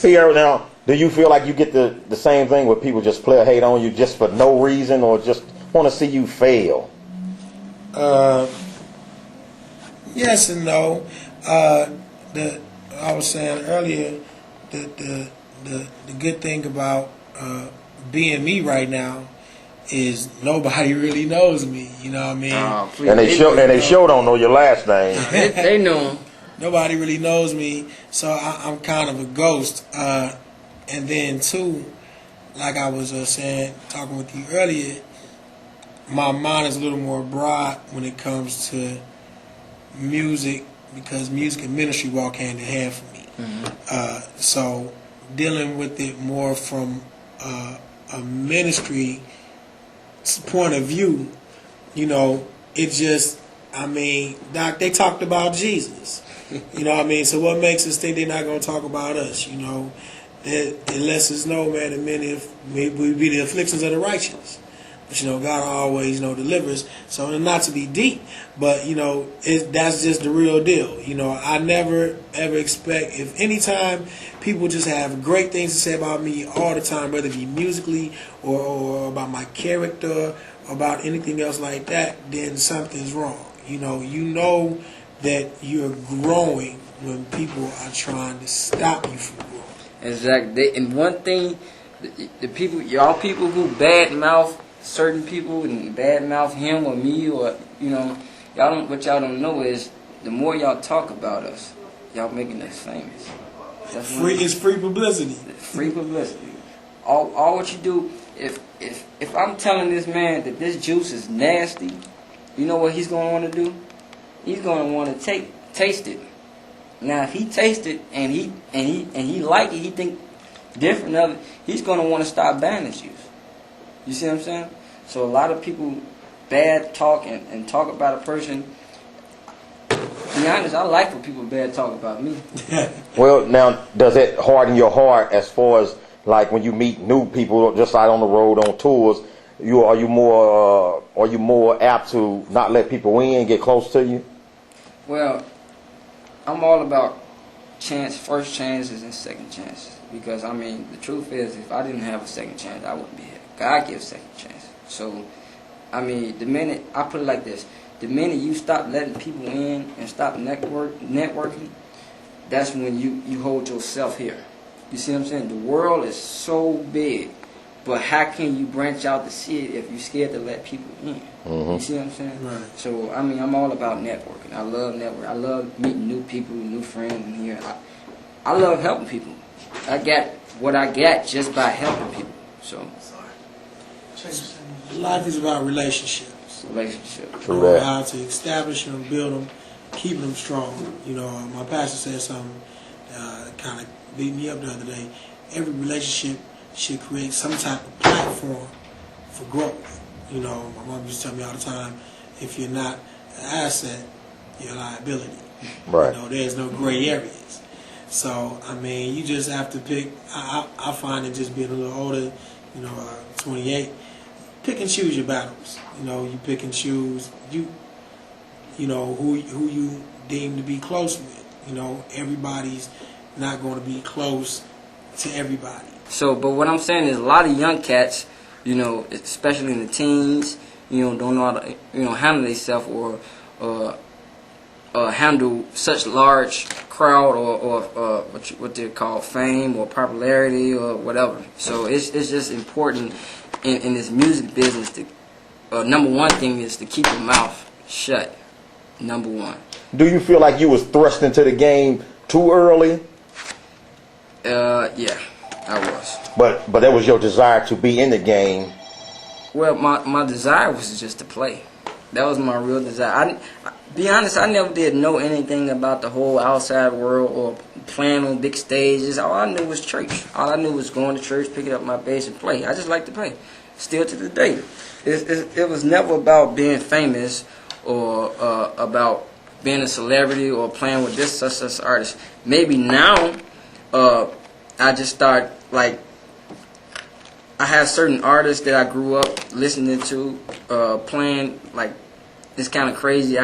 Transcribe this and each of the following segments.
Pierre, now, do you feel like you get the same thing where people just play or hate on you just for no reason or just want to see you fail? Yes and no. I was saying earlier the good thing about being me right now is nobody really knows me. You know what I mean? And they sure don't know your last name. They know him. Nobody really knows me, so I'm kind of a ghost. And then too, like I was saying, talking with you earlier, my mind is a little more broad when it comes to music, because music and ministry walk hand in hand for me. Mm-hmm. So dealing with it more from a ministry point of view, you know, it just, I mean, Doc, they talked about Jesus. You know what I mean? So what makes us think they're not going to talk about us, you know? It lets us know, man, that many we be the afflictions of the righteous. But, you know, God always, you know, delivers. So not to be deep, but, you know, that's just the real deal. You know, I never, ever expect, if anytime people just have great things to say about me all the time, whether it be musically or about my character or about anything else like that, then something's wrong. You know that you're growing when people are trying to stop you from growing. Exactly. And one thing, the people, y'all people who badmouth certain people and badmouth him or me, or you know, what y'all don't know is the more y'all talk about us, y'all making us famous. It's free publicity. Free publicity. All what you do, if I'm telling this man that this juice is nasty, you know what he's gonna want to do? He's gonna want to taste it. Now, if he tastes it and he like it, he think different of it, he's gonna want to stop buying his juice. You see what I'm saying? So a lot of people bad talk and talk about a person. To be honest, I like when people bad talk about me. Well, now, does it harden your heart as far as like when you meet new people just out on the road on tours? Are you more apt to not let people in, get close to you? Well, I'm all about first chances and second chances. Because, I mean, the truth is, if I didn't have a second chance, I wouldn't be here. God gives second chances. So, I mean, I put it like this. The minute you stop letting people in and stop networking, that's when you hold yourself here. You see what I'm saying? The world is so big. But how can you branch out to see it if you're scared to let people in? Mm-hmm. You see what I'm saying? Right. So, I mean, I'm all about networking. I love networking. I love meeting new people, new friends in here. I love helping people. I got what I got just by helping people. So, life is about relationships. True that. How to establish them, build them, keep them strong. You know, my pastor said something kind of beat me up the other day. Every relationship should create some type of platform for growth. You know, my mom used to tell me all the time, if you're not an asset, you're a liability. Right. You know, there's no gray areas. So, I mean, you just have to pick. I find it just being a little older, you know, 28, pick and choose your battles. You know, you pick and choose, you know, who you deem to be close with. You know, everybody's not going to be close to everybody. So, but what I'm saying is a lot of young cats, you know, especially in the teens, you know, don't know how to, you know, handle themselves or handle such large crowd or what they call fame or popularity or whatever. So it's just important in this music business to number one thing is to keep your mouth shut. Number one. Do you feel like you was thrust into the game too early? Yeah, I was. But that was your desire to be in the game. Well, my desire was just to play. That was my real desire. Be honest, I never did know anything about the whole outside world or playing on big stages. All I knew was church. All I knew was going to church, picking up my bass and play. I just like to play. Still to this day. It was never about being famous or about being a celebrity or playing with this such artist. Maybe now I just start, like, I have certain artists that I grew up listening to, playing, like, it's kind of crazy.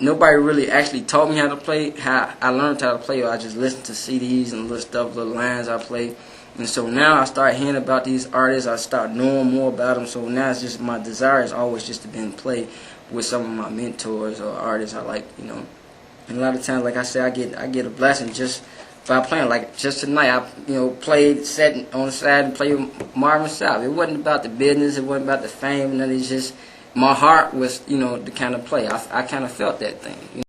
nobody really actually taught me how to play. How I learned how to play, I just listened to CDs and little stuff, little lines I play. And so now I start hearing about these artists. I start knowing more about them. So now it's just my desire is always just to be in play with some of my mentors or artists I like, you know. And a lot of times, like I said, I get a blessing just by playing. Like just tonight, I played set on the side and played with Marvin Sapp. It wasn't about the business. It wasn't about the fame. And it's just my heart was, to kind of play. I kind of felt that thing.